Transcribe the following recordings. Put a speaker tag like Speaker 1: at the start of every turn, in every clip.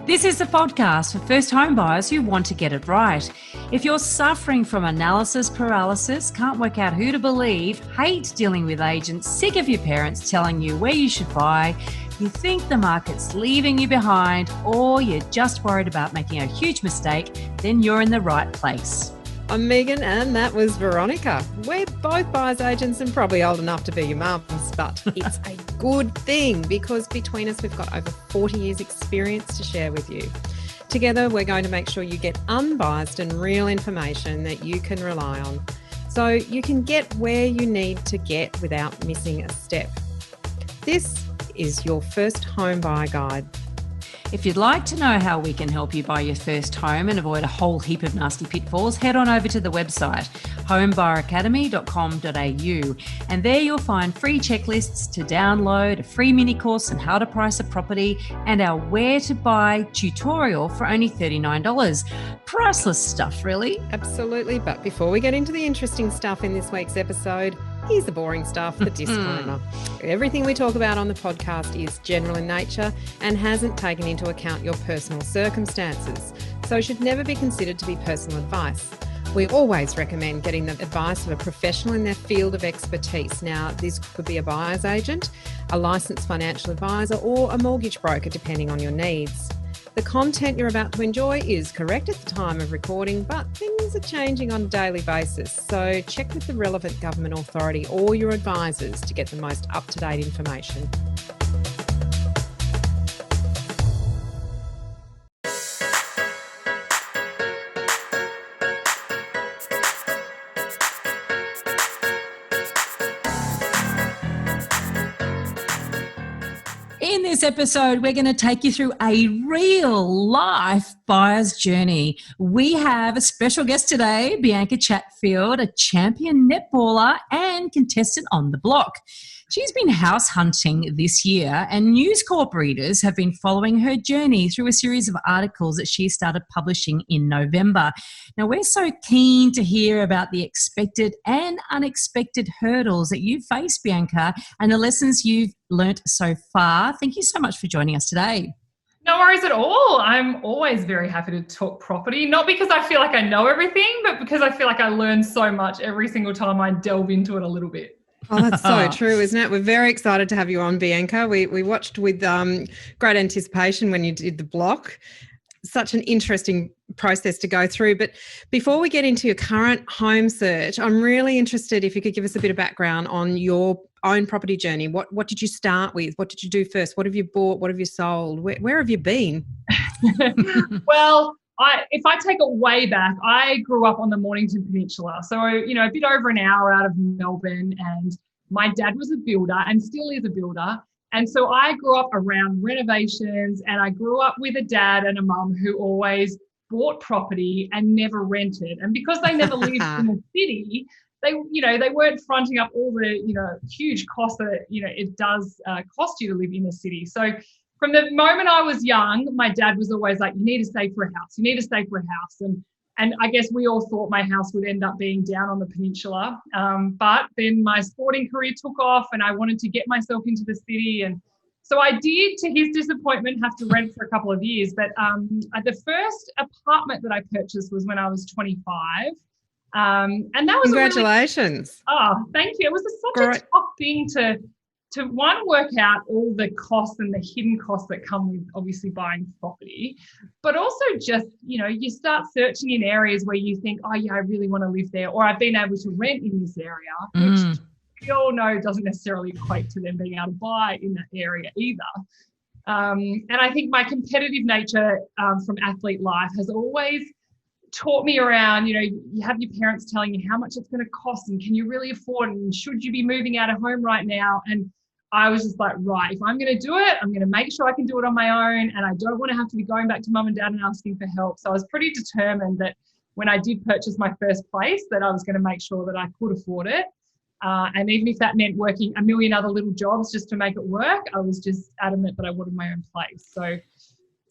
Speaker 1: This is the podcast for first home buyers who want to get it right. If you're suffering from analysis paralysis, can't work out who to believe, hate dealing with agents, sick of your parents telling you where you should buy, you think the market's leaving you behind, or you're just worried about making a huge mistake, then you're in the right place.
Speaker 2: I'm Megan and that was Veronica. We're both buyers agents and probably old enough to be your mums, but it's a good thing because between us we've got over 40 years experience to share with you. Together we're going to make sure you get unbiased and real information that you can rely on so you can get where you need to get without missing a step. This is your first home buyer guide.
Speaker 1: If you'd like to know how we can help you buy your first home and avoid a whole heap of nasty pitfalls, head on over to the website homebuyeracademy.com.au, and there you'll find free checklists to download, a free mini course on how to price a property, and our where to buy tutorial for only $39. Priceless stuff, really.
Speaker 2: Absolutely, but before we get into the interesting stuff in this week's episode, here's the boring stuff, the disclaimer. Everything we talk about on the podcast is general in nature and hasn't taken into account your personal circumstances, so should never be considered to be personal advice. We always recommend getting the advice of a professional in their field of expertise. Now, this could be a buyer's agent, a licensed financial advisor, or a mortgage broker, depending on your needs. The content you're about to enjoy is correct at the time of recording, but things are changing on a daily basis. So check with the relevant government authority or your advisors to get the most up-to-date information.
Speaker 1: In this episode, we're going to take you through a real life buyer's journey. We have a special guest today, Bianca Chatfield, a champion netballer and contestant on the block. She's been house hunting this year, and Newscorp readers have been following her journey through a series of articles that she started publishing in November. Now, we're so keen to hear about the expected and unexpected hurdles that you face, Bianca, and the lessons you've learnt so far. Thank you so much for joining us today.
Speaker 3: No worries at all. I'm always very happy to talk property, not because I feel like I know everything, but because I feel like I learn so much every single time I delve into it a little bit.
Speaker 2: Oh, that's so true, isn't it? We're very excited to have you on, Bianca. We watched with great anticipation when you did the block. Such an interesting process to go through. But before we get into your current home search, I'm really interested if you could give us a bit of background on your own property journey. What did you start with? What did you do first? What have you bought? What have you sold? Where have you been?
Speaker 3: Well, if I take it way back, I grew up on the Mornington Peninsula. So, a bit over an hour out of Melbourne, and my dad was a builder and still is a builder. And so I grew up around renovations, and I grew up with a dad and a mum who always bought property and never rented. And because they never lived in the city, they weren't fronting up all the, huge costs that, it does cost you to live in a city. So from the moment I was young, my dad was always like, you need to save for a house. You need to save for a house. And I guess we all thought my house would end up being down on the peninsula. But then my sporting career took off and I wanted to get myself into the city. And so I did, to his disappointment, have to rent for a couple of years. But the first apartment that I purchased was when I was 25. And that was
Speaker 2: Congratulations.
Speaker 3: Thank you. It was such a tough thing to one, work out all the costs and the hidden costs that come with obviously buying property, but also just, you start searching in areas where you think, oh yeah, I really want to live there, or I've been able to rent in this area, which we all know doesn't necessarily equate to them being able to buy in that area either. And I think my competitive nature from athlete life has always taught me around, you have your parents telling you how much it's going to cost and can you really afford it and should you be moving out of home right now? And I was just like, right, if I'm going to do it, I'm going to make sure I can do it on my own, and I don't want to have to be going back to mum and dad and asking for help. So I was pretty determined that when I did purchase my first place, that I was going to make sure that I could afford it. And even if that meant working a million other little jobs just to make it work, I was just adamant that I wanted my own place. So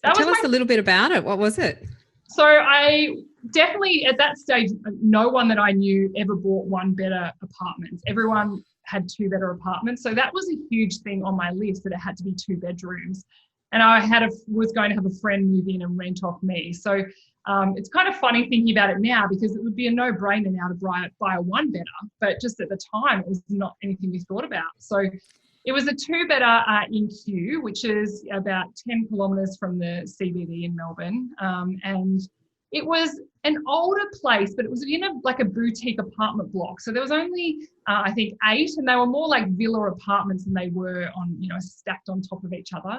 Speaker 2: tell us a little bit about it. What was it?
Speaker 3: So I definitely, at that stage, no one that I knew ever bought one better apartments. Everyone had two better apartments. So that was a huge thing on my list, that it had to be 2 bedrooms. and I was going to have a friend move in and rent off me. So it's kind of funny thinking about it now, because it would be a no-brainer now to buy a one-bedder, but just at the time it was not anything we thought about. So it was a two-bedder in Kew, which is about 10 kilometres from the CBD in Melbourne, and it was an older place, but it was in a boutique apartment block. So there was only, I think, 8, and they were more like villa apartments than they were stacked on top of each other.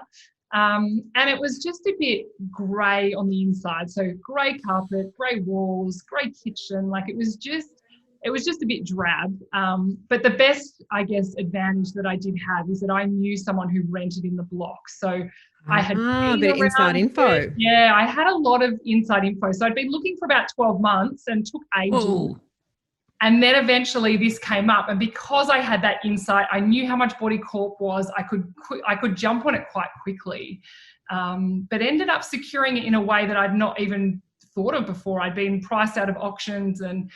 Speaker 3: And it was just a bit grey on the inside. So grey carpet, grey walls, grey kitchen. Like it was just a bit drab. But the best, I guess, advantage that I did have is that I knew someone who rented in the block. So I had
Speaker 2: a bit of inside info.
Speaker 3: Yeah, I had a lot of inside info. So I'd been looking for about 12 months and took ages. Ooh. And then eventually this came up, and because I had that insight, I knew how much Body Corp was. I could jump on it quite quickly, but ended up securing it in a way that I'd not even thought of before. I'd been priced out of auctions, and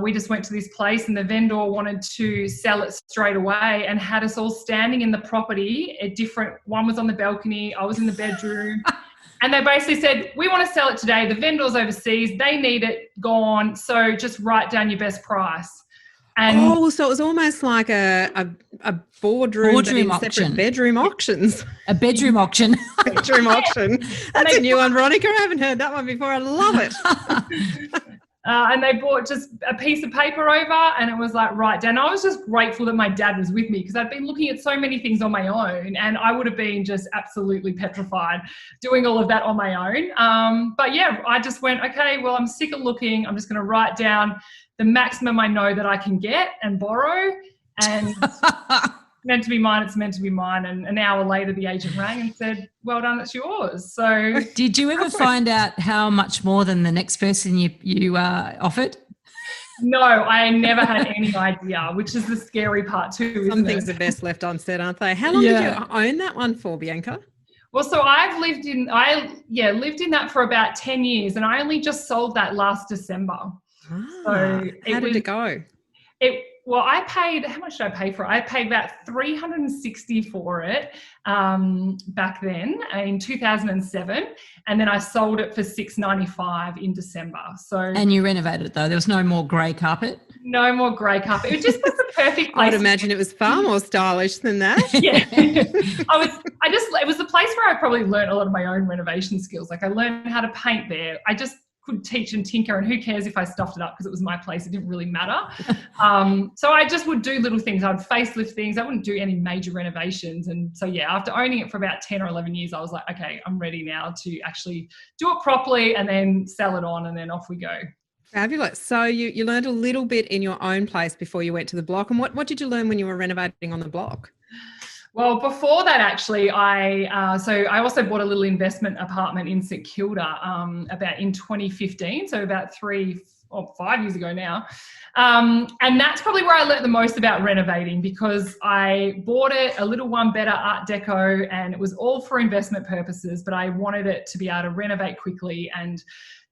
Speaker 3: we just went to this place, and the vendor wanted to sell it straight away and had us all standing in the property. One was on the balcony, I was in the bedroom. And they basically said, we want to sell it today. The vendor's overseas. They need it gone. So just write down your best price. And
Speaker 2: so it was almost like a boardroom
Speaker 1: auction.
Speaker 2: Separate bedroom auctions.
Speaker 1: A bedroom auction.
Speaker 2: Bedroom auction. That's a new one, Veronica. I haven't heard that one before. I love it.
Speaker 3: And they brought just a piece of paper over, and it was like, write down. I was just grateful that my dad was with me, because I'd been looking at so many things on my own, and I would have been just absolutely petrified doing all of that on my own. But yeah, I just went, okay, well, I'm sick of looking. I'm just going to write down the maximum I know that I can get and borrow, and meant to be mine, it's meant to be mine. And an hour later, the agent rang and said, well done, it's yours. So
Speaker 1: did you ever find out how much more than the next person you offered?
Speaker 3: No, I never had any idea, which is the scary part too.
Speaker 2: Some things are best left unsaid, aren't they? How long did you own that one for, Bianca?
Speaker 3: Well, so I've lived in that for about 10 years, and I only just sold that last December.
Speaker 2: How did it go?
Speaker 3: Well, I paid, how much did I pay for it? I paid about $360 for it back then in 2007, and then I sold it for $695 in December.
Speaker 1: And you renovated it though? There was no more grey carpet?
Speaker 3: No more grey carpet. It just was the perfect place.
Speaker 2: I'd imagine it was far more stylish than that.
Speaker 3: Yeah. It was the place where I probably learned a lot of my own renovation skills. Like I learned how to paint there. I just could teach and tinker, and who cares if I stuffed it up, because it was my place. It didn't really matter. So I just would do little things. I would facelift things. I wouldn't do any major renovations. And so, yeah, after owning it for about 10 or 11 years, I was like, okay, I'm ready now to actually do it properly and then sell it on, and then off we go.
Speaker 2: Fabulous. So you learned a little bit in your own place before you went to the block. And what did you learn when you were renovating on the block?
Speaker 3: Well, before that, actually, I also bought a little investment apartment in St Kilda about in 2015, so about 3 or 5 years ago now. And that's probably where I learnt the most about renovating, because I bought it a little one-bedder Art Deco, and it was all for investment purposes, but I wanted it to be able to renovate quickly. And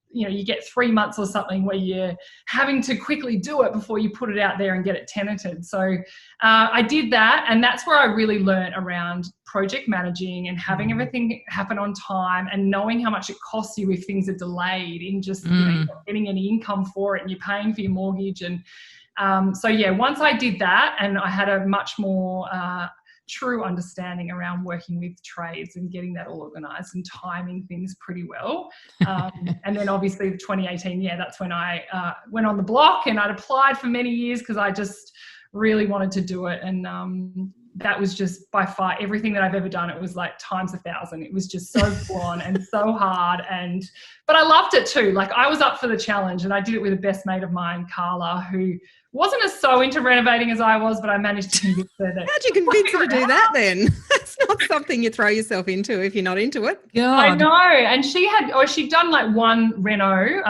Speaker 3: you get 3 months or something where you're having to quickly do it before you put it out there and get it tenanted. So I did that, and that's where I really learned around project managing and having everything happen on time, and knowing how much it costs you if things are delayed, in just not getting any income for it, and you're paying for your mortgage. And once I did that, and I had a much more true understanding around working with trades and getting that all organised and timing things pretty well. And then obviously 2018, that's when I went on the block, and I'd applied for many years because I just really wanted to do it. And that was just by far everything that I've ever done. It was like times 1,000. It was just so full on and so hard. But I loved it too. Like I was up for the challenge, and I did it with a best mate of mine, Carla, who wasn't as so into renovating as I was, but I managed to convince her that.
Speaker 2: How'd you convince her to do that then? That's not something you throw yourself into if you're not into it.
Speaker 1: God.
Speaker 3: I know. And she'd done like one reno,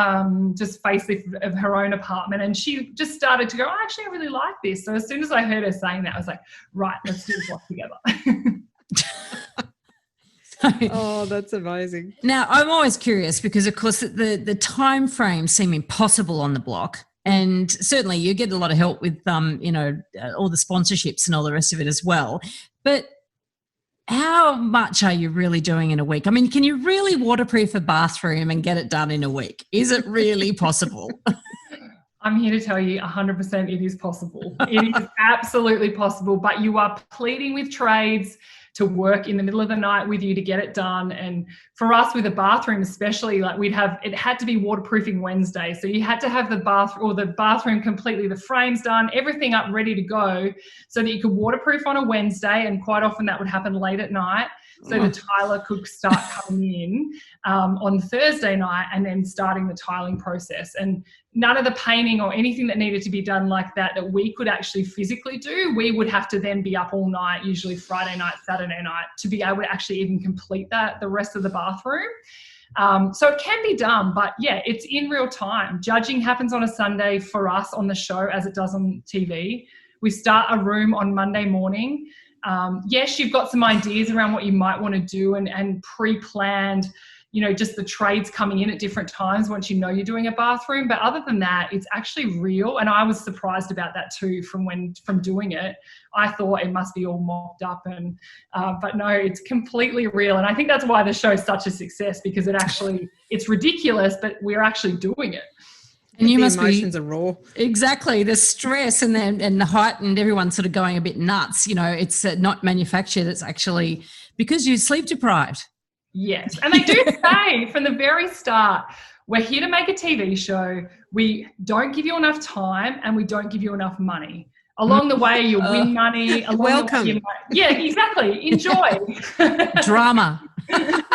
Speaker 3: just facelift of her own apartment, and she just started to go, oh, actually, I really like this. So as soon as I heard her saying that, I was like, right, let's do the block together.
Speaker 2: Oh, that's amazing.
Speaker 1: Now, I'm always curious because, of course, the time frames seem impossible on the block. And certainly you get a lot of help with, all the sponsorships and all the rest of it as well. But how much are you really doing in a week? I mean, can you really waterproof a bathroom and get it done in a week? Is it really possible?
Speaker 3: I'm here to tell you 100% it is possible. It is absolutely possible, but you are pleading with trades to work in the middle of the night with you to get it done. And for us with a bathroom especially, like it had to be waterproofing Wednesday. So you had to have the bathroom completely, the frames done, everything up ready to go so that you could waterproof on a Wednesday. And quite often that would happen late at night. So the tiler could start coming in on Thursday night and then starting the tiling process. And none of the painting or anything that needed to be done like that we could actually physically do, we would have to then be up all night, usually Friday night, Saturday night, to be able to actually even complete the rest of the bathroom. So it can be done, but yeah, it's in real time. Judging happens on a Sunday for us on the show as it does on TV. We start a room on Monday morning. Yes, you've got some ideas around what you might want to do and pre-planned, just the trades coming in at different times once you know you're doing a bathroom. But other than that, it's actually real. And I was surprised about that too from doing it. I thought it must be all mocked up but no, it's completely real. And I think that's why the show is such a success, because it's ridiculous, but we're actually doing it.
Speaker 2: And you must emotions are raw.
Speaker 1: Exactly. The stress and the height and everyone's sort of going a bit nuts. It's not manufactured. It's actually because you're sleep deprived.
Speaker 3: Yes. And they do say from the very start, we're here to make a TV show. We don't give you enough time and we don't give you enough money. Along the way, you win money.
Speaker 2: Welcome.
Speaker 3: Yeah, exactly. Enjoy.
Speaker 1: Drama.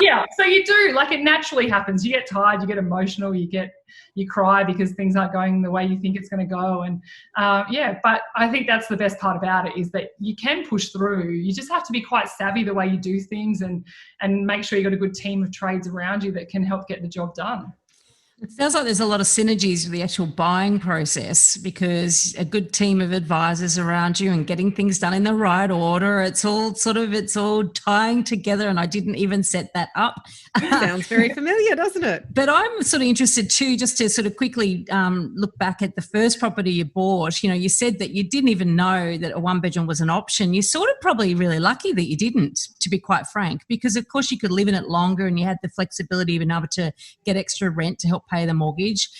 Speaker 3: Yeah. So you do. Like, it naturally happens. You get tired, you get emotional, you cry because things aren't going the way you think it's going to go. And but I think that's the best part about it, is that you can push through. You just have to be quite savvy the way you do things and make sure you've got a good team of trades around you that can help get the job done.
Speaker 1: It sounds like there's a lot of synergies with the actual buying process, because a good team of advisors around you and getting things done in the right order, it's all tying together, and I didn't even set that up.
Speaker 2: Sounds very familiar, doesn't it?
Speaker 1: But I'm sort of interested too, just to sort of quickly look back at the first property you bought. You said that you didn't even know that a one bedroom was an option. You're sort of probably really lucky that you didn't, to be quite frank, because of course you could live in it longer and you had the flexibility of being able to get extra rent to help pay the mortgage.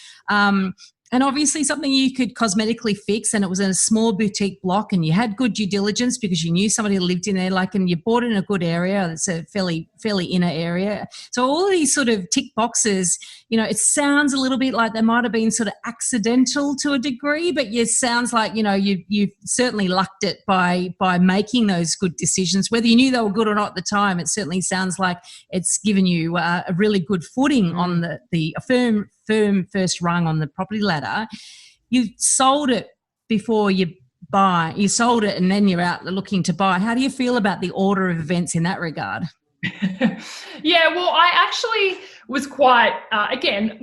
Speaker 1: And obviously something you could cosmetically fix, and it was in a small boutique block, and you had good due diligence because you knew somebody lived in there, and you bought in a good area. It's a fairly inner area. So all of these sort of tick boxes, it sounds a little bit like they might have been sort of accidental to a degree, but it sounds like, you've certainly lucked it by making those good decisions. Whether you knew they were good or not at the time, it certainly sounds like it's given you a really good footing on the firm first rung on the property ladder. You sold it before you buy. You sold it and then you're out looking to buy. How do you feel about the order of events in that regard?
Speaker 3: Yeah, well, I actually was quite, again,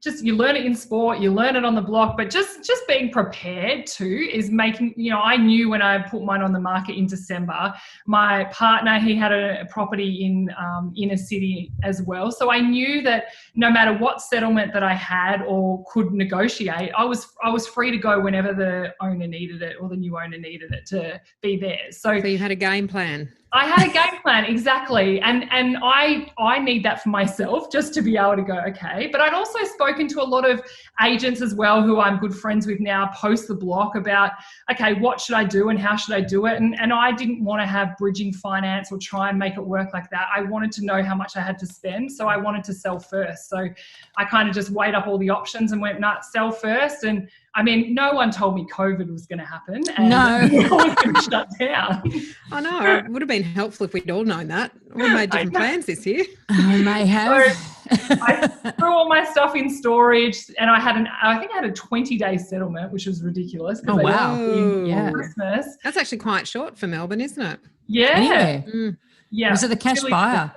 Speaker 3: just you learn it in sport, you learn it on the block, but just being prepared too is making, I knew when I put mine on the market in December, my partner, he had a property in inner city as well. So I knew that no matter what settlement that I had or could negotiate, I was free to go whenever the owner needed it or the new owner needed it to be theirs. So
Speaker 2: you had a game plan.
Speaker 3: I had a game plan, exactly. And I need that for myself, just to be able to go, okay. But I'd also spoken to a lot of agents as well, who I'm good friends with now, post the block, about, okay, what should I do and how should I do it? And I didn't want to have bridging finance or try and make it work like that. I wanted to know how much I had to spend. So I wanted to sell first. So I kind of just weighed up all the options and went, nah, sell first. And I mean, no one told me COVID was going to happen. And
Speaker 1: no.
Speaker 3: It was going to shut down.
Speaker 2: I know. It would have been helpful if we'd all known that. We made different plans this year.
Speaker 1: We may have.
Speaker 3: So I threw all my stuff in storage, and I think I had a 20-day settlement, which was ridiculous.
Speaker 1: Oh, wow.
Speaker 3: Yeah. Christmas.
Speaker 2: That's actually quite short for Melbourne, isn't it?
Speaker 3: Yeah.
Speaker 1: Anyway.
Speaker 3: Yeah.
Speaker 1: Was it the cash buyer?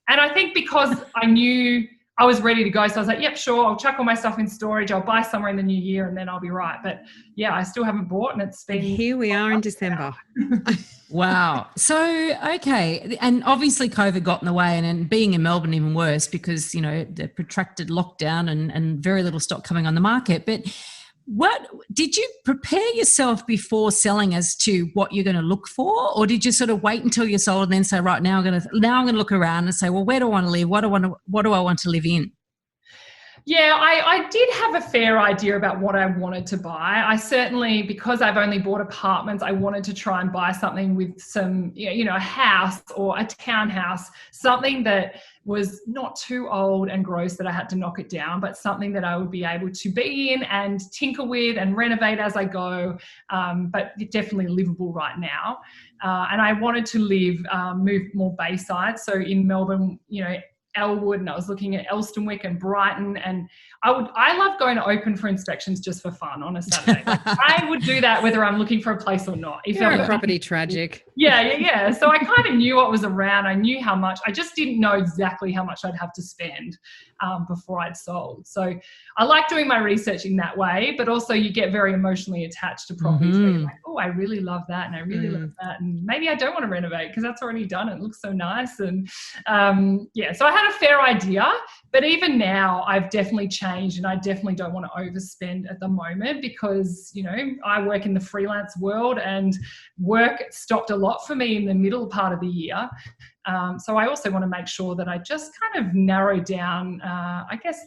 Speaker 3: And I think because I knew I was ready to go. So I was like, yep, sure. I'll chuck all my stuff in storage. I'll buy somewhere in the new year and then I'll be right. But yeah, I still haven't bought, and it's been.
Speaker 2: Here we are in December.
Speaker 1: Wow. So, okay. And obviously COVID got in the way, and being in Melbourne even worse, because, the protracted lockdown and very little stock coming on the market. But What did you prepare yourself before selling as to what you're going to look for, or did you sort of wait until you sold and then say, right, now I'm going to look around and say, well, where do I want to live? What do I want to live in?
Speaker 3: Yeah, I did have a fair idea about what I wanted to buy. I certainly, because I've only bought apartments, I wanted to try and buy something with some, a house or a townhouse, something that was not too old and gross that I had to knock it down, but something that I would be able to be in and tinker with and renovate as I go, but definitely livable right now. And I wanted to move more Bayside. So in Melbourne, Elwood, and I was looking at Elstonwick and Brighton, and I love going to open for inspections just for fun on a Saturday. I would do that whether I'm looking for a place or not.
Speaker 2: You're a property tragic.
Speaker 3: Yeah. So I kind of knew what was around. I knew how much. I just didn't know exactly how much I'd have to spend before I'd sold. So I like doing my research in that way, but also you get very emotionally attached to properties. Where you're like, oh, I really love that, and I really love that, and maybe I don't want to renovate because that's already done. It looks so nice, and so I had a fair idea. But even now, I've definitely changed, and I definitely don't want to overspend at the moment because, I work in the freelance world and work stopped a lot for me in the middle part of the year. So I also want to make sure that I just kind of narrow down,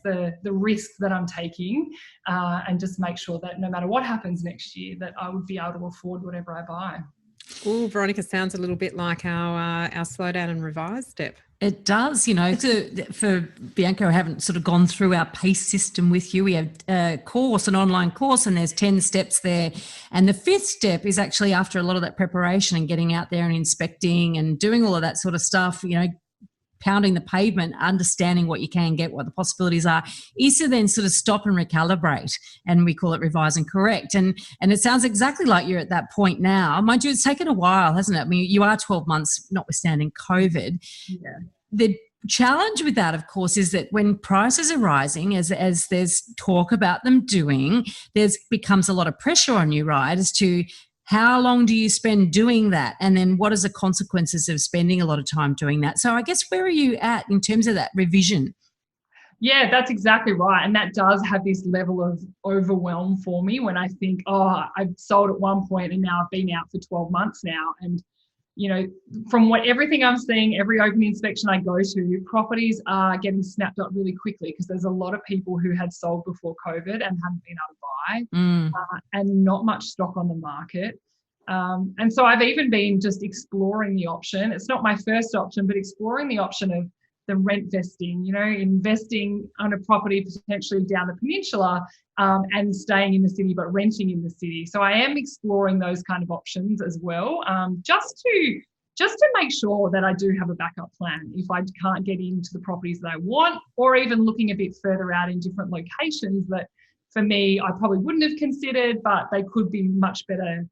Speaker 3: the risk that I'm taking and just make sure that no matter what happens next year, that I would be able to afford whatever I buy.
Speaker 2: Oh, Veronica, sounds a little bit like our slow down and revise step.
Speaker 1: It does, for Bianca, I haven't sort of gone through our PACE system with you. We have a course, an online course, and there's 10 steps there. And the 5th step is actually after a lot of that preparation and getting out there and inspecting and doing all of that sort of stuff, pounding the pavement, understanding what you can get, what the possibilities are, is to then sort of stop and recalibrate. And we call it revise and correct. And it sounds exactly like you're at that point now. Mind you, it's taken a while, hasn't it? I mean, you are 12 months, notwithstanding COVID.
Speaker 3: Yeah.
Speaker 1: The challenge with that, of course, is that when prices are rising, as there's talk about them doing, becomes a lot of pressure on you, right, as to how long do you spend doing that? And then what is the consequences of spending a lot of time doing that? So I guess where are you at in terms of that revision?
Speaker 3: Yeah, that's exactly right. And that does have this level of overwhelm for me when I think, I've sold at one point and now I've been out for 12 months now. And, from everything I'm seeing, every open inspection I go to, properties are getting snapped up really quickly because there's a lot of people who had sold before COVID and haven't been able to buy and not much stock on the market. And so I've even been just exploring the option. It's not my first option, but exploring the option of the rent vesting, investing on a property potentially down the peninsula and staying in the city, but renting in the city. So I am exploring those kind of options as well, just to make sure that I do have a backup plan if I can't get into the properties that I want, or even looking a bit further out in different locations that for me, I probably wouldn't have considered, but they could be much better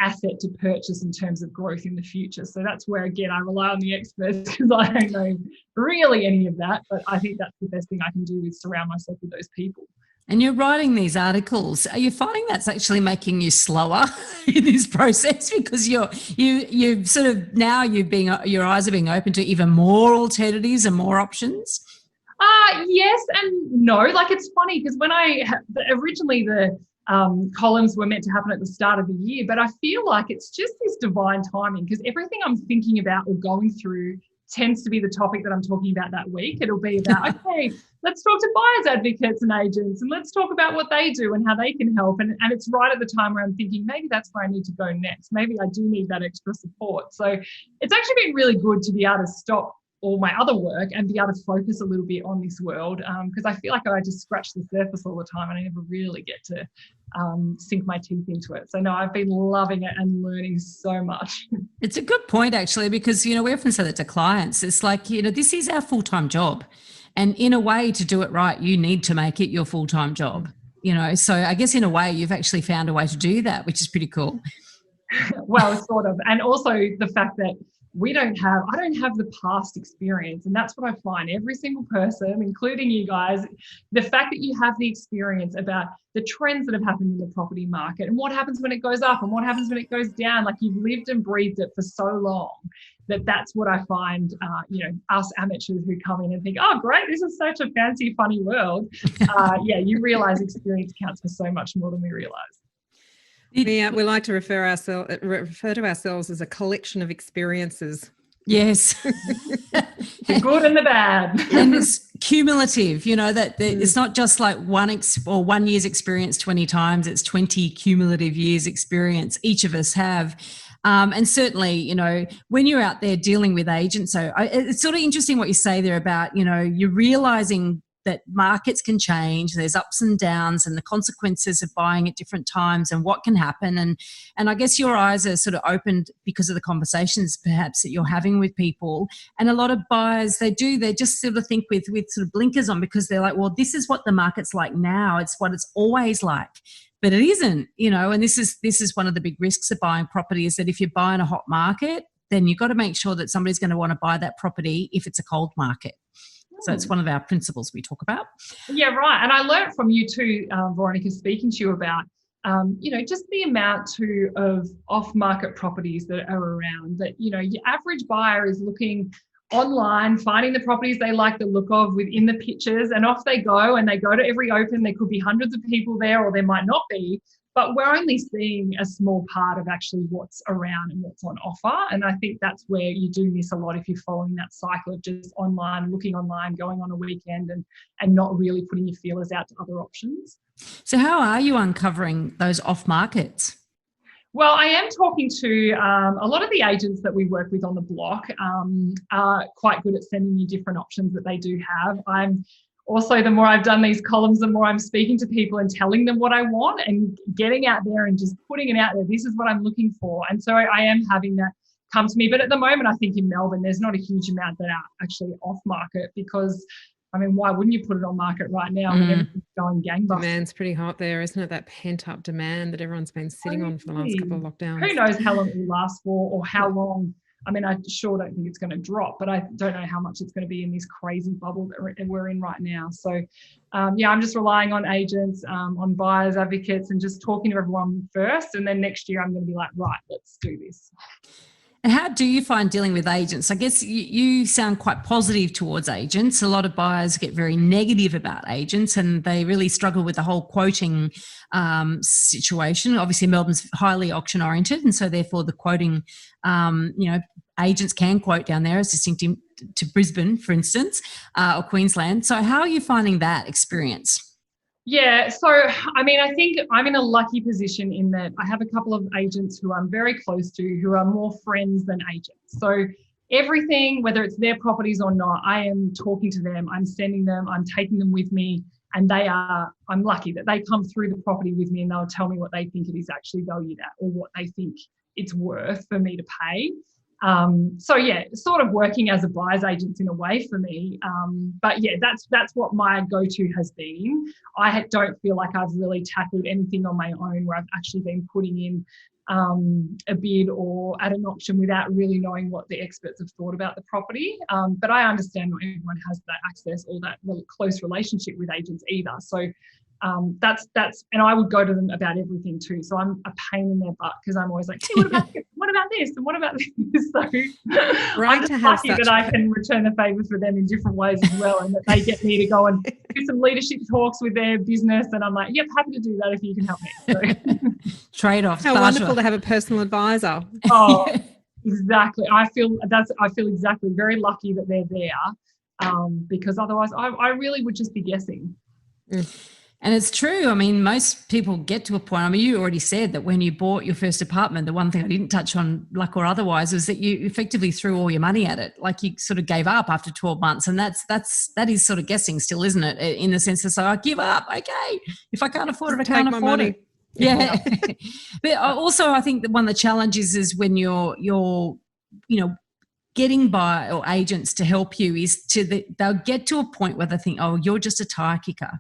Speaker 3: asset to purchase in terms of growth in the future. So that's where, again, I rely on the experts because I don't know really any of that, but I think that's the best thing I can do is surround myself with those people.
Speaker 1: And you're writing these articles. Are you finding that's actually making you slower in this process because you sort of now your eyes are being open to even more alternatives and more options?
Speaker 3: Yes and no. Like, it's funny because when originally the columns were meant to happen at the start of the year, but I feel like it's just this divine timing because everything I'm thinking about or going through tends to be the topic that I'm talking about that week. It'll be about, okay, let's talk to buyers advocates and agents and let's talk about what they do and how they can help. And it's right at the time where I'm thinking maybe that's where I need to go next. Maybe I do need that extra support. So it's actually been really good to be able to stop all my other work and be able to focus a little bit on this world because I feel like I just scratch the surface all the time and I never really get to sink my teeth into it. So no, I've been loving it and learning so much.
Speaker 1: It's a good point actually because, we often say that to clients. It's like, this is our full-time job. And in a way to do it right, you need to make it your full-time job, So I guess in a way you've actually found a way to do that, which is pretty cool.
Speaker 3: Well, sort of. And also the fact that I don't have the past experience. And that's what I find every single person, including you guys, the fact that you have the experience about the trends that have happened in the property market and what happens when it goes up and what happens when it goes down. Like, you've lived and breathed it for so long that's what I find, us amateurs who come in and think, oh, great, this is such a fancy, funny world. You realize experience counts for so much more than we realize.
Speaker 2: We like to refer to ourselves as a collection of experiences.
Speaker 1: Yes.
Speaker 3: The good and the bad.
Speaker 1: And it's cumulative, that it's not just like one year's experience 20 times, it's 20 cumulative years experience each of us have. And certainly, when you're out there dealing with agents, so it's sort of interesting what you say there about, you're realizing that markets can change, there's ups and downs and the consequences of buying at different times and what can happen. And I guess your eyes are sort of opened because of the conversations perhaps that you're having with people. And a lot of buyers, they just sort of think with sort of blinkers on, because they're like, well, this is what the market's like now. It's what it's always like. But it isn't, and this is one of the big risks of buying property, is that if you buy in a hot market, then you've got to make sure that somebody's going to want to buy that property if it's a cold market. So it's one of our principles we talk about.
Speaker 3: Yeah, right. And I learned from you too, Veronica, speaking to you about, just the amount of off-market properties that are around, that, your average buyer is looking online, finding the properties they like the look of within the pictures, and off they go, and they go to every open. There could be hundreds of people there, or there might not be. But we're only seeing a small part of actually what's around and what's on offer. And I think that's where you do miss a lot if you're following that cycle of just online, looking online, going on a weekend and not really putting your feelers out to other options.
Speaker 1: So how are you uncovering those off markets?
Speaker 3: Well, I am talking to a lot of the agents that we work with on the block are quite good at sending me different options that they do have. I'm also, the more I've done these columns, the more I'm speaking to people and telling them what I want and getting out there and just putting it out there. This is what I'm looking for. And so I am having that come to me. But at the moment, I think in Melbourne, there's not a huge amount that are actually off market, because, why wouldn't you put it on market right now when everything's going gangbusters?
Speaker 2: Demand's pretty hot there, isn't it? That pent-up demand that everyone's been sitting on for the last couple of lockdowns.
Speaker 3: Who knows how long it will last for, or how long. I sure don't think it's going to drop, but I don't know how much it's going to be in this crazy bubble that we're in right now. So, I'm just relying on agents, on buyers, advocates, and just talking to everyone first. And then next year I'm going to be like, right, let's do this.
Speaker 1: And how do you find dealing with agents? I guess you sound quite positive towards agents. A lot of buyers get very negative about agents, and they really struggle with the whole quoting situation. Obviously, Melbourne's highly auction oriented, and so therefore the quoting, agents can quote down there as distinct to Brisbane, for instance, or Queensland. So how are you finding that experience?
Speaker 3: Yeah, so I think I'm in a lucky position in that I have a couple of agents who I'm very close to, who are more friends than agents. So everything, whether it's their properties or not, I am talking to them, I'm sending them, I'm taking them with me, and I'm lucky that they come through the property with me and they'll tell me what they think it is actually valued at, or what they think it's worth for me to pay. Sort of working as a buyer's agent in a way for me. But yeah, that's what my go-to has been. I don't feel like I've really tackled anything on my own where I've actually been putting in a bid or at an auction without really knowing what the experts have thought about the property. But I understand not everyone has that access or that close relationship with agents either. So that's and I would go to them about everything too. So I'm a pain in their butt, because I'm always like, hey, what about this? What about this? And what about this? So I'm just lucky that I can return the favour for them in different ways as well, and that they get me to go and do some leadership talks with their business, and I'm like, yep, happy to do that if you can help me. So.
Speaker 1: Trade-offs.
Speaker 2: How wonderful to have a personal advisor.
Speaker 3: Oh, exactly. I feel exactly very lucky that they're there, because otherwise I really would just be guessing.
Speaker 1: And it's true. Most people get to a point. You already said that when you bought your first apartment, the one thing I didn't touch on, luck or otherwise, was that you effectively threw all your money at it. Like, you sort of gave up after 12 months. And that is sort of guessing still, isn't it? In the sense of, so I give up. Okay. If I can't afford it, I can't afford it. Yeah. But also, I think that one of the challenges is when you're getting by or agents to help you is they'll get to a point where they think, oh, you're just a tire kicker.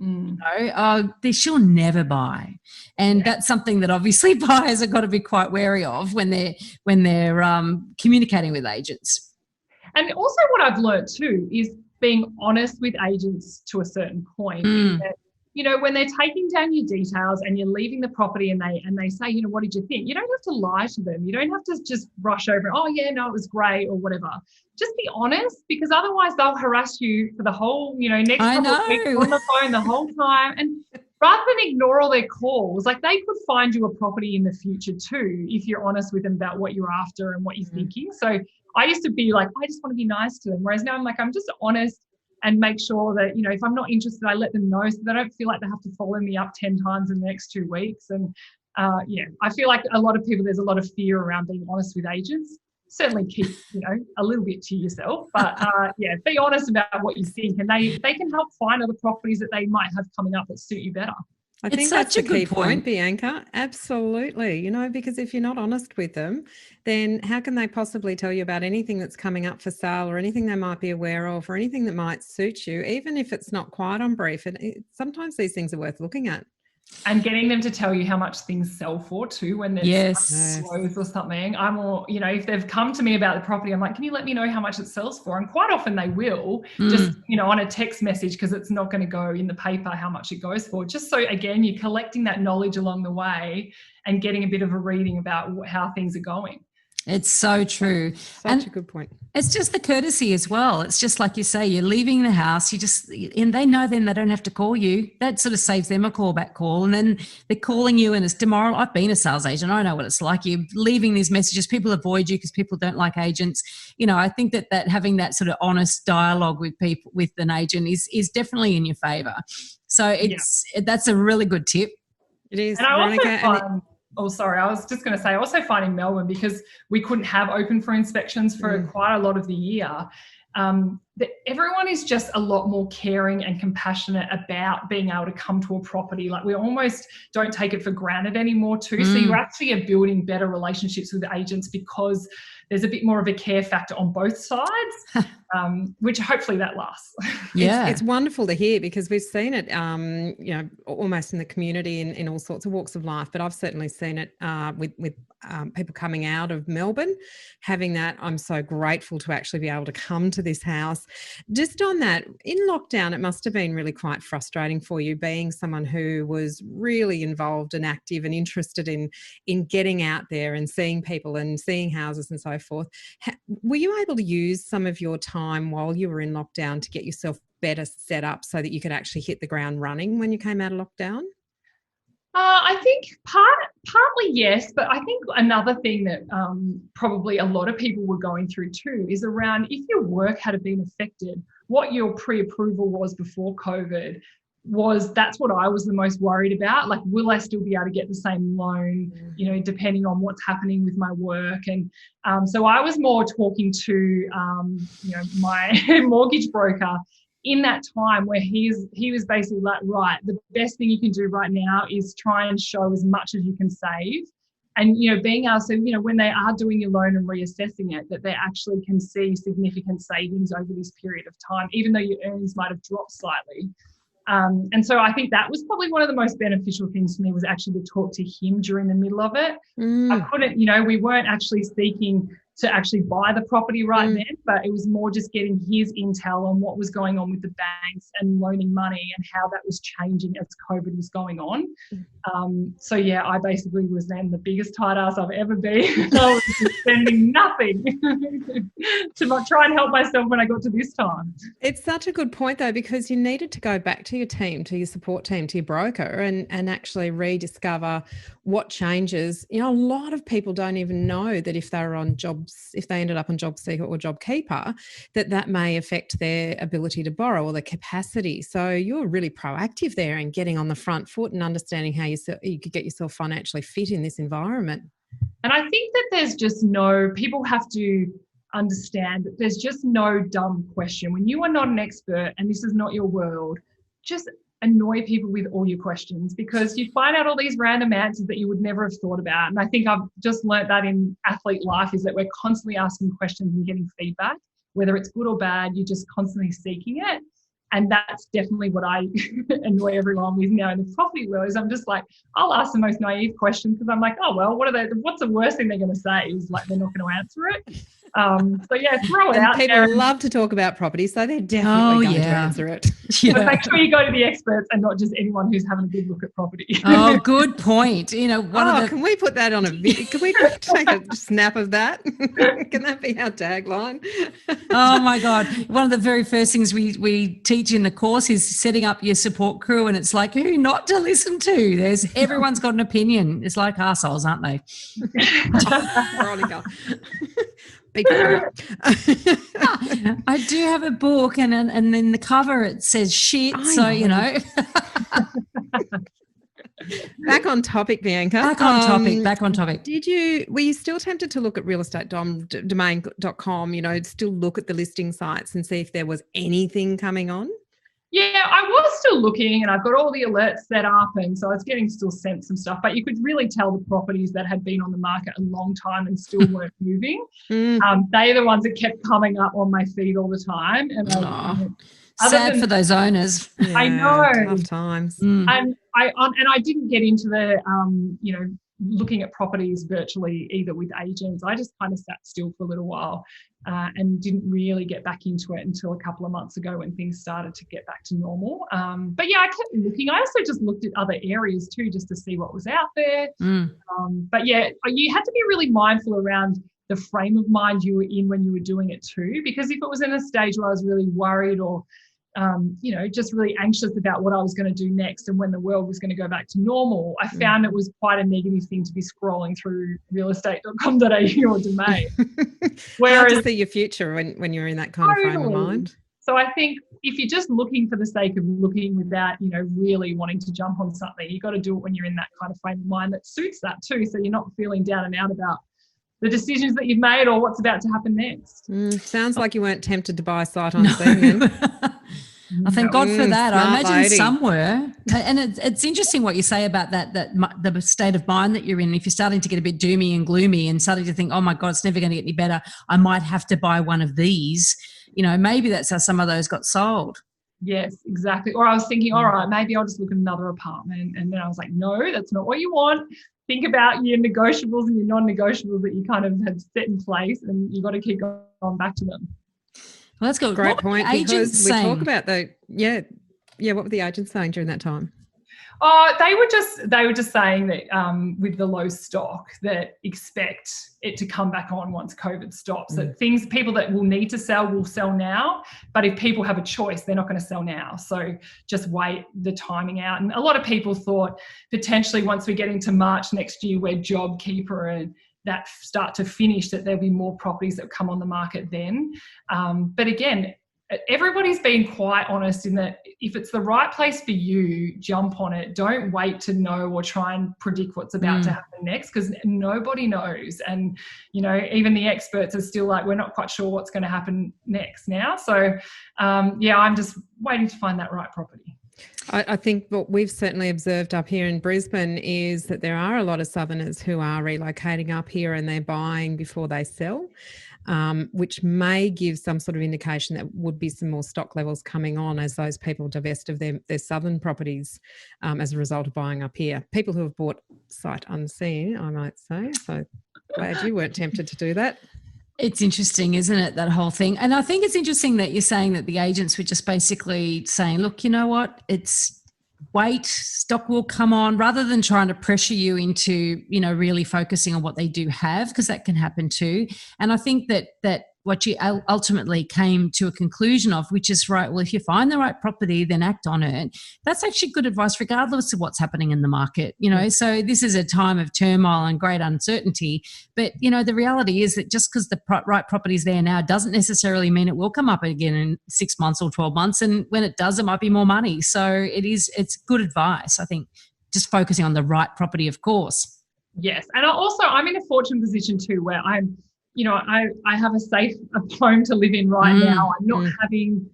Speaker 1: She'll never buy. And that's something that obviously buyers have got to be quite wary of when they're communicating with agents.
Speaker 3: And also what I've learned too is being honest with agents to a certain point. That, when they're taking down your details and you're leaving the property and they say, what did you think? You don't have to lie to them. You don't have to just rush over, oh yeah, no, it was great or whatever. Just be honest, because otherwise they'll harass you for the whole, next couple of weeks on the phone the whole time. And rather than ignore all their calls, like they could find you a property in the future too, if you're honest with them about what you're after and what you're thinking. So I used to be like, I just want to be nice to them. Whereas now I'm like, I'm just honest and make sure that, if I'm not interested, I let them know so they don't feel like they have to follow me up 10 times in the next 2 weeks. And I feel like a lot of people, there's a lot of fear around being honest with agents. Certainly keep, a little bit to yourself, but be honest about what you think, and they can help find other properties that they might have coming up that suit you better.
Speaker 2: I think that's a key point, Bianca. Absolutely. Because if you're not honest with them, then how can they possibly tell you about anything that's coming up for sale or anything they might be aware of or anything that might suit you, even if it's not quite on brief? And sometimes these things are worth looking at.
Speaker 3: And getting them to tell you how much things sell for too when there's clothes or something. I'm all, if they've come to me about the property, I'm like, can you let me know how much it sells for? And quite often they will, just, on a text message, because it's not going to go in the paper how much it goes for. Just so, again, you're collecting that knowledge along the way and getting a bit of a reading about how things are going.
Speaker 1: It's so true.
Speaker 2: Such a good point.
Speaker 1: It's just the courtesy as well. It's just like you say, you're leaving the house, and they know then they don't have to call you. That sort of saves them a callback call. And then they're calling you and it's tomorrow. I've been a sales agent. I know what it's like. You're leaving these messages. People avoid you because people don't like agents. I think that having that sort of honest dialogue with people, with an agent is definitely in your favor. So that's a really good tip.
Speaker 2: It is.
Speaker 3: And I was just going to say, I also find in Melbourne, because we couldn't have open for inspections for quite a lot of the year, that everyone is just a lot more caring and compassionate about being able to come to a property. Like we almost don't take it for granted anymore too. So you actually are building better relationships with agents because there's a bit more of a care factor on both sides, which hopefully that lasts.
Speaker 2: Yeah. It's wonderful to hear, because we've seen it, almost in the community in all sorts of walks of life, but I've certainly seen it with people coming out of Melbourne, having that. I'm so grateful to actually be able to come to this house. Just on that, in lockdown, it must have been really quite frustrating for you, being someone who was really involved and active and interested in getting out there and seeing people and seeing houses and so forth. Were you able to use some of your time while you were in lockdown to get yourself better set up so that you could actually hit the ground running when you came out of lockdown?
Speaker 3: I think partly yes, but I think another thing that probably a lot of people were going through too is around if your work had been affected, what your pre-approval was before COVID that's what I was the most worried about. Like, will I still be able to get the same loan, depending on what's happening with my work? And so I was more talking to, my mortgage broker in that time, where he was basically like, right, the best thing you can do right now is try and show as much as you can save. And, being able to, when they are doing your loan and reassessing it, that they actually can see significant savings over this period of time, even though your earnings might have dropped slightly. And so I think that was probably one of the most beneficial things for me, was actually to talk to him during the middle of it. I couldn't, we weren't actually seeking to actually buy the property right then, but it was more just getting his intel on what was going on with the banks and loaning money and how that was changing as COVID was going on. I basically was then the biggest tight ass I've ever been. I was just spending nothing to try and help myself when I got to this time.
Speaker 2: It's such a good point though, because you needed to go back to your team, to your support team, to your broker and actually rediscover what changes. A lot of people don't even know that if they're on if they ended up on Job Seeker or Job Keeper, that may affect their ability to borrow or their capacity. So you're really proactive there and getting on the front foot and understanding how you could get yourself financially fit in this environment.
Speaker 3: And I think that there's just people have to understand that there's just no dumb question. When you are not an expert and this is not your world, just annoy people with all your questions, because you find out all these random answers that you would never have thought about. And I think I've just learnt that in athlete life, is that we're constantly asking questions and getting feedback, whether it's good or bad, you're just constantly seeking it. And that's definitely what I annoy everyone with now in the property world, is I'm just like, I'll ask the most naive questions because I'm like, oh, well, what's the worst thing they're going to say is like they're not going to answer it. So yeah, throw it
Speaker 2: and
Speaker 3: out
Speaker 2: people
Speaker 3: there.
Speaker 2: love to talk about property, so they're definitely going to answer it.
Speaker 3: But make sure you go to the experts and not just anyone who's having a good look at property.
Speaker 1: Oh, good point. You know,
Speaker 2: can we put that on a video? Can we take a snap of that? Can that be our tagline?
Speaker 1: Oh my God. One of the very first things we teach in the course is setting up your support crew, and it's like who not to listen to. Everyone's got an opinion. It's like arseholes, aren't they?
Speaker 2: Veronica. Be quiet.
Speaker 1: I do have a book, and then the cover it says shit. You know.
Speaker 2: Back on topic, Bianca.
Speaker 1: Back on topic.
Speaker 2: Were you still tempted to look at realestatedomain.com, you know, still look at the listing sites and see if there was anything coming on?
Speaker 3: Yeah, I was still looking, and I've got all the alerts set up, and so I was getting still sent some stuff, but you could really tell the properties that had been on the market a long time and still weren't moving. They are the ones that kept coming up on my feed all the time. And
Speaker 1: sad for those owners.
Speaker 2: Yeah,
Speaker 3: I know.
Speaker 2: Tough times.
Speaker 3: And I didn't get into the, looking at properties virtually either with agents. I just kind of sat still for a little while and didn't really get back into it until a couple of months ago when things started to get back to normal. But yeah, I kept looking. I also just looked at other areas too, just to see what was out there. But yeah, you had to be really mindful around the frame of mind you were in when you were doing it too, because if it was in a stage where I was really worried or just really anxious about what I was going to do next and when the world was going to go back to normal, I found it was quite a negative thing to be scrolling through realestate.com.au or Domain.
Speaker 2: Hard to see your future when you're in that kind of frame of mind.
Speaker 3: So I think if you're just looking for the sake of looking without, really wanting to jump on something, you've got to do it when you're in that kind of frame of mind that suits that too, so you're not feeling down and out about the decisions that you've made or what's about to happen next.
Speaker 2: Sounds like you weren't tempted to buy a sight unseen then.
Speaker 1: I thank God for that. I imagine
Speaker 2: lady.
Speaker 1: some were. And it's interesting what you say about that the state of mind that you're in. If you're starting to get a bit doomy and gloomy and starting to think, oh my God, it's never going to get any better, I might have to buy one of these. Maybe that's how some of those got sold.
Speaker 3: Yes, exactly. Or I was thinking, all right, maybe I'll just look at another apartment. And then I was like, no, that's not what you want. Think about your negotiables and your non-negotiables that you kind of had set in place, and you've got to keep going back to them.
Speaker 1: Well, that's good.
Speaker 2: Great point, because we talk about what were the agents saying during that time?
Speaker 3: They were just saying that with the low stock, that expect it to come back on once COVID stops. That people that will need to sell will sell now, but if people have a choice, they're not going to sell now. So just wait the timing out. And a lot of people thought potentially once we get into March next year, where JobKeeper and that start to finish, that there'll be more properties that come on the market then. But again, everybody's been quite honest in that if it's the right place for you, jump on it. Don't wait to know or try and predict what's about to happen next, because nobody knows. And, even the experts are still like, we're not quite sure what's going to happen next now. So, I'm just waiting to find that right property.
Speaker 2: I think what we've certainly observed up here in Brisbane is that there are a lot of Southerners who are relocating up here and they're buying before they sell. Which may give some sort of indication that would be some more stock levels coming on as those people divest of their southern properties as a result of buying up here. People who have bought sight unseen, I might say. So glad you weren't tempted to do that.
Speaker 1: It's interesting, isn't it, that whole thing? And I think it's interesting that you're saying that the agents were just basically saying, look, you know what, wait, stock will come on, rather than trying to pressure you into, really focusing on what they do have, because that can happen too. And I think that what you ultimately came to a conclusion of, which is right, well, if you find the right property, then act on it. That's actually good advice regardless of what's happening in the market, So this is a time of turmoil and great uncertainty. But, the reality is that just because the right property is there now doesn't necessarily mean it will come up again in 6 months or 12 months. And when it does, it might be more money. So it's good advice, I think, just focusing on the right property, of course.
Speaker 3: Yes. And I'm in a fortunate position too, where I have a safe home to live in right now. I'm not having,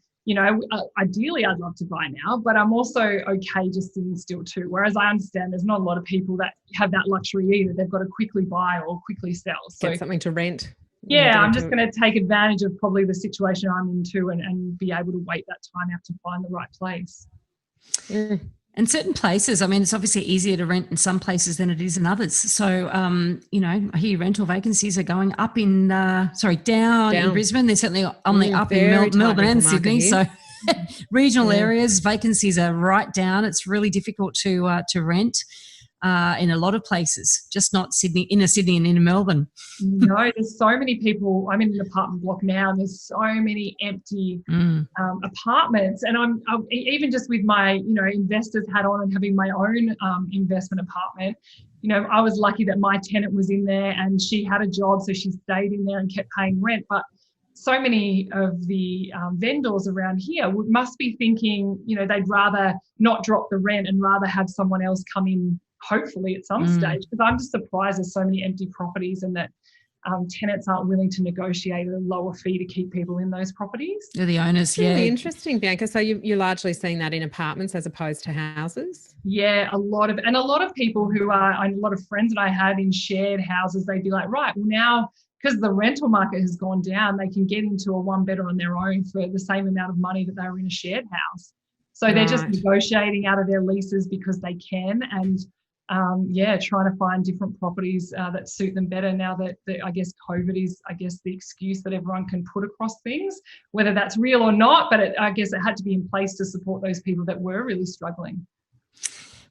Speaker 3: ideally I'd love to buy now, but I'm also okay just sitting still too. Whereas I understand there's not a lot of people that have that luxury either. They've got to quickly buy or quickly sell. So
Speaker 2: get something to rent.
Speaker 3: Yeah, I'm just going to take advantage of probably the situation I'm in too, and be able to wait that time out to find the right place.
Speaker 1: Yeah. And certain places, I mean, it's obviously easier to rent in some places than it is in others. So, I hear rental vacancies are going up down in Brisbane. They're certainly only up in Melbourne and Sydney. So regional areas, vacancies are right down. It's really difficult to rent in a lot of places, just not inner Sydney and inner Melbourne.
Speaker 3: No, there's so many people. I'm in an apartment block now, and there's so many empty apartments. And I'm even just with my, investor's hat on and having my own investment apartment. I was lucky that my tenant was in there and she had a job, so she stayed in there and kept paying rent. But so many of the vendors around here must be thinking, they'd rather not drop the rent and rather have someone else come in, hopefully at some stage, because I'm just surprised there's so many empty properties and that tenants aren't willing to negotiate a lower fee to keep people in those properties.
Speaker 1: They're the owners.
Speaker 2: It's really interesting, Bianca. So you're largely seeing that in apartments as opposed to houses?
Speaker 3: Yeah, a lot of people who a lot of friends that I had in shared houses, they'd be like, right, well now, because the rental market has gone down, they can get into a one bedder on their own for the same amount of money that they were in a shared house. So they're just negotiating out of their leases because they can, and trying to find different properties that suit them better now that I guess COVID is, the excuse that everyone can put across things, whether that's real or not, but I guess it had to be in place to support those people that were really struggling.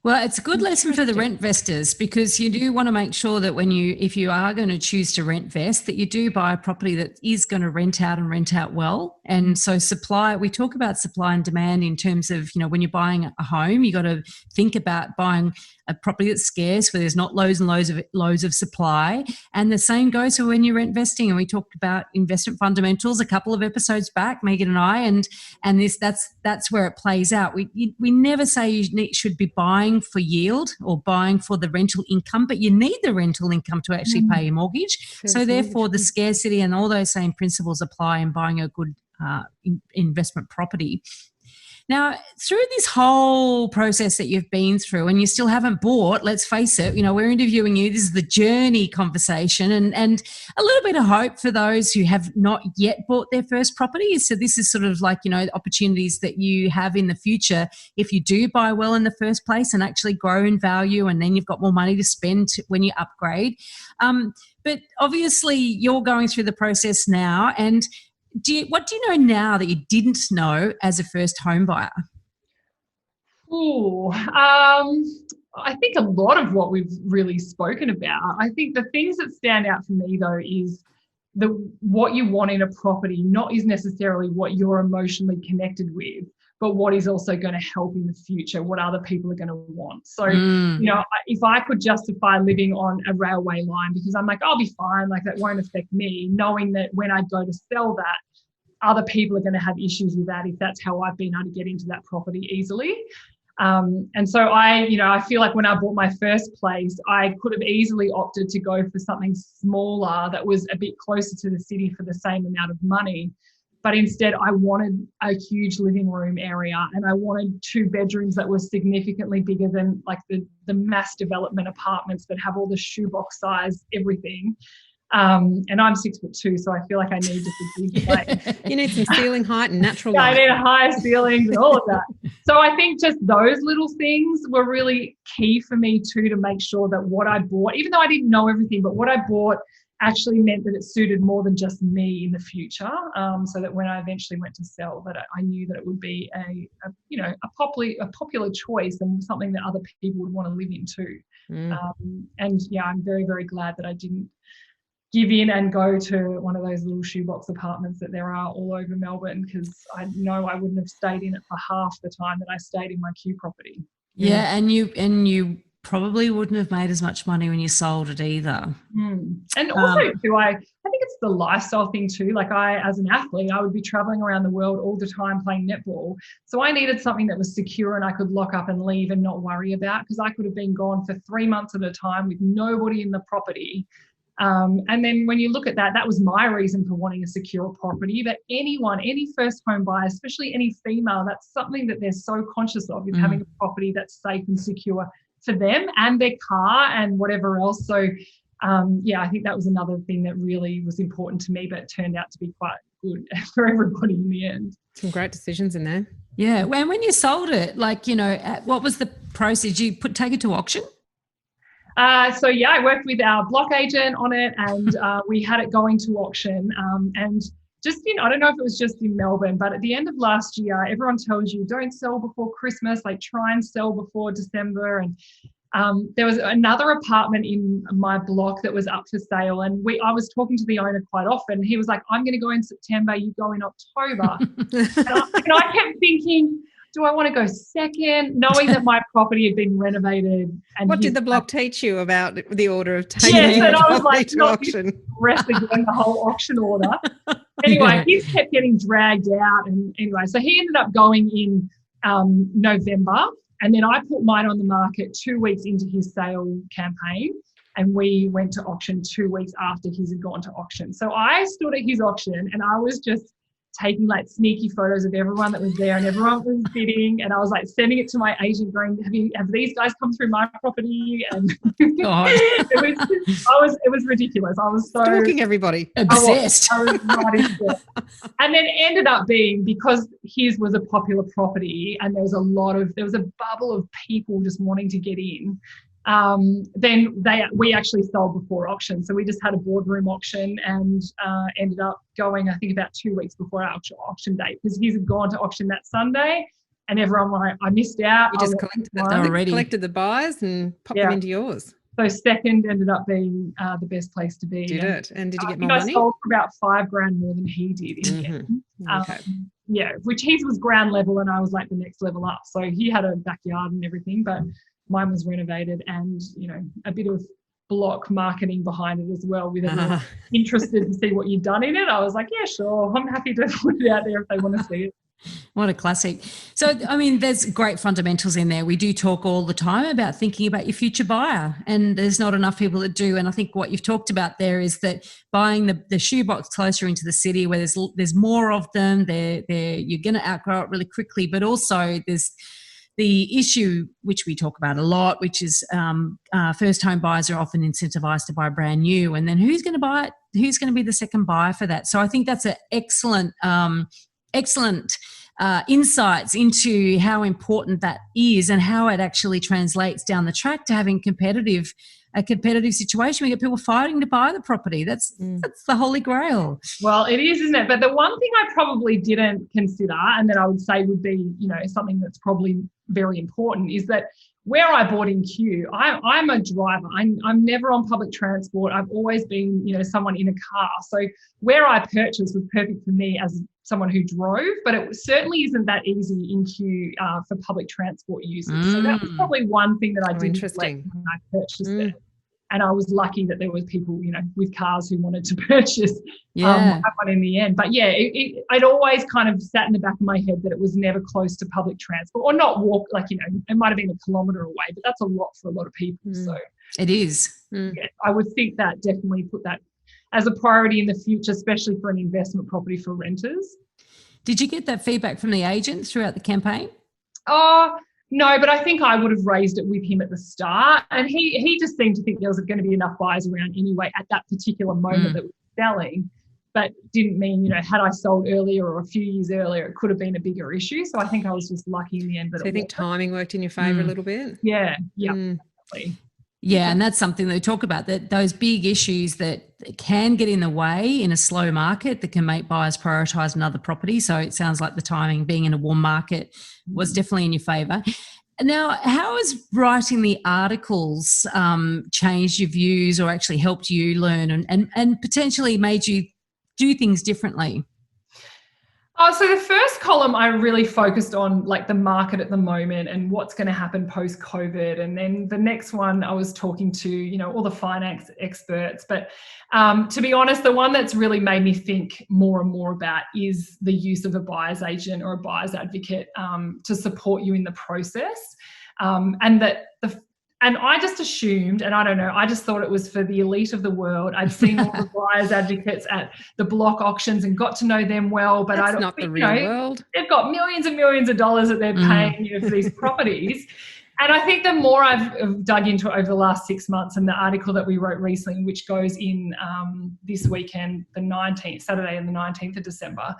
Speaker 1: Well, it's a good lesson for the rent investors, because you do want to make sure that if you are going to choose to rent vest, that you do buy a property that is going to rent out well. And so we talk about supply and demand in terms of, when you're buying a home, you got to think about buying a property that's scarce, where there's not loads and loads of supply. And the same goes for when you're rent investing. And we talked about investment fundamentals a couple of episodes back, Megan and I, and that's where it plays out. We never say you should be buying for yield or buying for the rental income, but you need the rental income to actually pay your mortgage. So therefore, the scarcity and all those same principles apply in buying a good investment property. Now, through this whole process that you've been through and you still haven't bought, let's face it, we're interviewing you. This is the journey conversation, and a little bit of hope for those who have not yet bought their first property. So this is sort of like, opportunities that you have in the future if you do buy well in the first place and actually grow in value, and then you've got more money to spend when you upgrade. But obviously you're going through the process now, and what do you know now that you didn't know as a first home buyer?
Speaker 3: I think a lot of what we've really spoken about. I think the things that stand out for me though is what you want in a property not is necessarily what you're emotionally connected with, but what is also going to help in the future, what other people are going to want. So, if I could justify living on a railway line because I'm like, I'll be fine, like that won't affect me, knowing that when I go to sell that, other people are going to have issues with that if that's how I've been able to get into that property easily. And so I feel like when I bought my first place, I could have easily opted to go for something smaller that was a bit closer to the city for the same amount of money. But instead, I wanted a huge living room area, and I wanted 2 bedrooms that were significantly bigger than like the mass development apartments that have all the shoebox size everything. And I'm 6'2", so I feel like I need just a big place.
Speaker 2: You need some ceiling height and natural light.
Speaker 3: I need higher ceilings and all of that. So I think just those little things were really key for me too, to make sure that what I bought, even though I didn't know everything, but what I bought actually meant that it suited more than just me in the future, so that when I eventually went to sell, that I knew that it would be a popular choice and something that other people would want to live in too. And I'm very, very glad that I didn't give in and go to one of those little shoebox apartments that there are all over Melbourne, because I know I wouldn't have stayed in it for half the time that I stayed in my Q property.
Speaker 1: Yeah, and you probably wouldn't have made as much money when you sold it either.
Speaker 3: And also too, I think it's the lifestyle thing too. Like as an athlete, I would be traveling around the world all the time playing netball. So I needed something that was secure and I could lock up and leave and not worry about, because I could have been gone for 3 months at a time with nobody in the property. And then when you look at that was my reason for wanting a secure property. But any first home buyer, especially any female, that's something that they're so conscious of, is having a property that's safe and secure for them and their car and whatever else. So I think that was another thing that really was important to me, but turned out to be quite good for everybody in the end.
Speaker 2: Some great decisions in there.
Speaker 1: Yeah. And when you sold it, what was the process? You take it to auction?
Speaker 3: I worked with our block agent on it, and we had it going to auction. And just I don't know if it was just in Melbourne, but at the end of last year, everyone tells you don't sell before Christmas, try and sell before December. And there was another apartment in my block that was up for sale, and I was talking to the owner quite often. He was like, I'm going to go in September, you go in October. and I kept thinking, do I want to go second, knowing that my property had been renovated? And
Speaker 2: what did the block teach you about the order of taking
Speaker 3: and I was like,
Speaker 2: to auction?
Speaker 3: Rest again, the whole auction order. Anyway, he kept getting dragged out. And anyway, so he ended up going in November. And then I put mine on the market 2 weeks into his sale campaign. And we went to auction 2 weeks after his had gone to auction. So I stood at his auction and I was just taking sneaky photos of everyone that was there, and everyone was bidding, and I was sending it to my agent going, have these guys come through my property? And it was ridiculous. I was so
Speaker 2: stalking everybody,
Speaker 1: obsessed.
Speaker 3: I was right into it. And then ended up being, because his was a popular property and there was a bubble of people just wanting to get in. Then we actually sold before auction. So we just had a boardroom auction and ended up going, I think, about 2 weeks before our actual auction date, because his had gone to auction that Sunday and everyone went, I missed out.
Speaker 2: You just collected the buyers and popped them into yours.
Speaker 3: So second ended up being the best place to be.
Speaker 2: And did you get more money?
Speaker 3: I sold for about $5,000 more than he did in the end.
Speaker 2: Okay.
Speaker 3: Which his was ground level and I was the next level up. So he had a backyard and everything, but mine was renovated, and a bit of block marketing behind it as well, with everyone interested to see what you've done in it. I was like, yeah, sure, I'm happy to put it out there if they want to see it.
Speaker 1: What a classic. So, there's great fundamentals in there. We do talk all the time about thinking about your future buyer, and there's not enough people that do. And I think what you've talked about there is that buying the shoebox closer into the city where there's more of them, you're going to outgrow it really quickly, but also there's the issue, which we talk about a lot, which is first home buyers are often incentivized to buy brand new, and then who's going to buy it? Who's going to be the second buyer for that? So I think that's an excellent insights into how important that is and how it actually translates down the track to having a competitive situation. We get people fighting to buy the property. That's the holy grail.
Speaker 3: Well, it is, isn't it? But the one thing I probably didn't consider, and that I would say would be, something that's probably very important, is that where I bought in Kew, I'm a driver. I'm never on public transport. I've always been, someone in a car. So where I purchased was perfect for me as someone who drove, but it certainly isn't that easy in Kew for public transport users. So that was probably one thing that I didn't reflect when I purchased it. And I was lucky that there was people, with cars who wanted to purchase one in the end. But it always kind of sat in the back of my head that it was never close to public transport, or not walk, it might have been a kilometre away, but that's a lot for a lot of people. So
Speaker 1: it is.
Speaker 3: I would think that definitely put that as a priority in the future, especially for an investment property for renters.
Speaker 1: Did you get that feedback from the agent throughout the campaign?
Speaker 3: No, but I think I would have raised it with him at the start, and he just seemed to think there was going to be enough buyers around anyway at that particular moment that we were selling, but didn't mean, had I sold earlier or a few years earlier, it could have been a bigger issue. So I think I was just lucky in the end.
Speaker 2: So I think timing worked in your favour a little bit?
Speaker 3: Yeah, definitely.
Speaker 1: Yeah, and that's something that we talk about, that those big issues that can get in the way in a slow market that can make buyers prioritise another property. So it sounds like the timing, being in a warm market, was definitely in your favour. Now, how has writing the articles changed your views or actually helped you learn and potentially made you do things differently?
Speaker 3: So the first column, I really focused on the market at the moment and what's going to happen post-COVID. And then the next one, I was talking to, all the finance experts. But to be honest, the one that's really made me think more and more about is the use of a buyer's agent or a buyer's advocate to support you in the process. And I just assumed, and I don't know, I just thought it was for the elite of the world. I'd seen all the buyers advocates at the block auctions and got to know them well, but
Speaker 2: That's not the real world.
Speaker 3: They've got millions and millions of dollars that they're paying for these properties. And I think the more I've dug into it over the last 6 months, and the article that we wrote recently, which goes in this weekend, Saturday and the 19th of December,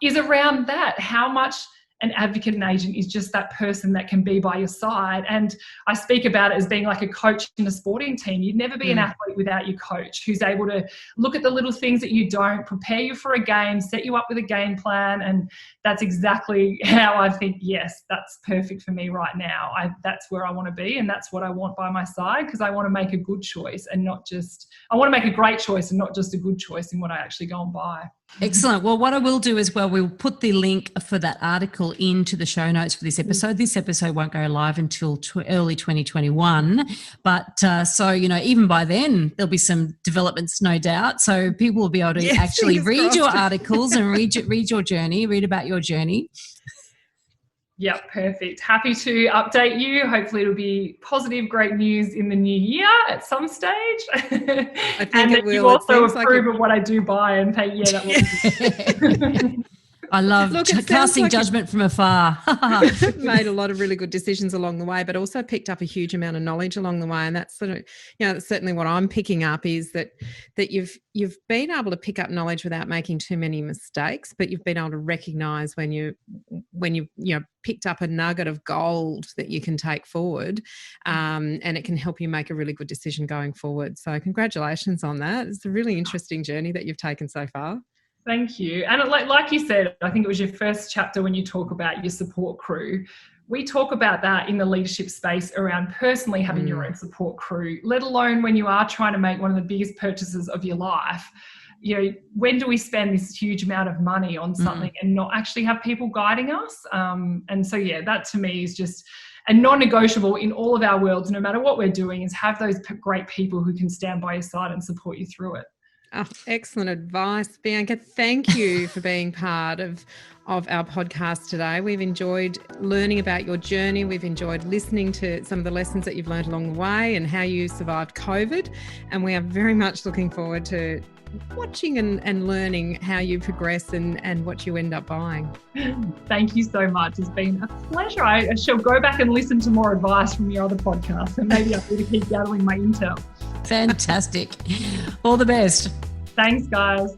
Speaker 3: is around that, how much an advocate and agent is just that person that can be by your side. And I speak about it as being like a coach in a sporting team. You'd never be an athlete without your coach, who's able to look at the little things that you don't, prepare you for a game, set you up with a game plan. And that's exactly how I think, yes, that's perfect for me right now. That's where I want to be, and that's what I want by my side, because I want to make a good choice and not just, I want to make a great choice and not just a good choice in what I actually go and buy.
Speaker 1: Excellent. Well, what I will do as well, we'll put the link for that article into the show notes for this episode. This episode won't go live until early 2021. But so, even by then, there'll be some developments, no doubt. So people will be able to actually read your articles and read your journey, read about your journey.
Speaker 3: Yep, perfect. Happy to update you. Hopefully it'll be positive, great news in the new year at some stage.
Speaker 2: I think
Speaker 3: and
Speaker 2: it will.
Speaker 3: You also approve of what I do buy and think, that will.
Speaker 1: I love casting judgment from afar.
Speaker 2: Made a lot of really good decisions along the way, but also picked up a huge amount of knowledge along the way. And that's sort of, that's certainly what I'm picking up, is that you've been able to pick up knowledge without making too many mistakes, but you've been able to recognise when you picked up a nugget of gold that you can take forward, and it can help you make a really good decision going forward. So congratulations on that. It's a really interesting journey that you've taken so far.
Speaker 3: Thank you. And like you said, I think it was your first chapter when you talk about your support crew. We talk about that in the leadership space around personally having your own support crew, let alone when you are trying to make one of the biggest purchases of your life. When do we spend this huge amount of money on something and not actually have people guiding us? And so, that to me is just a non-negotiable in all of our worlds, no matter what we're doing, is have those great people who can stand by your side and support you through it.
Speaker 2: Oh, excellent advice, Bianca. Thank you for being part of our podcast today. We've enjoyed learning about your journey. We've enjoyed listening to some of the lessons that you've learned along the way and how you survived COVID. And we are very much looking forward to watching and learning how you progress and what you end up buying.
Speaker 3: Thank you so much. It's been a pleasure. I shall go back and listen to more advice from your other podcasts, and maybe I need to keep gathering my intel.
Speaker 1: Fantastic. All the best.
Speaker 3: Thanks, guys.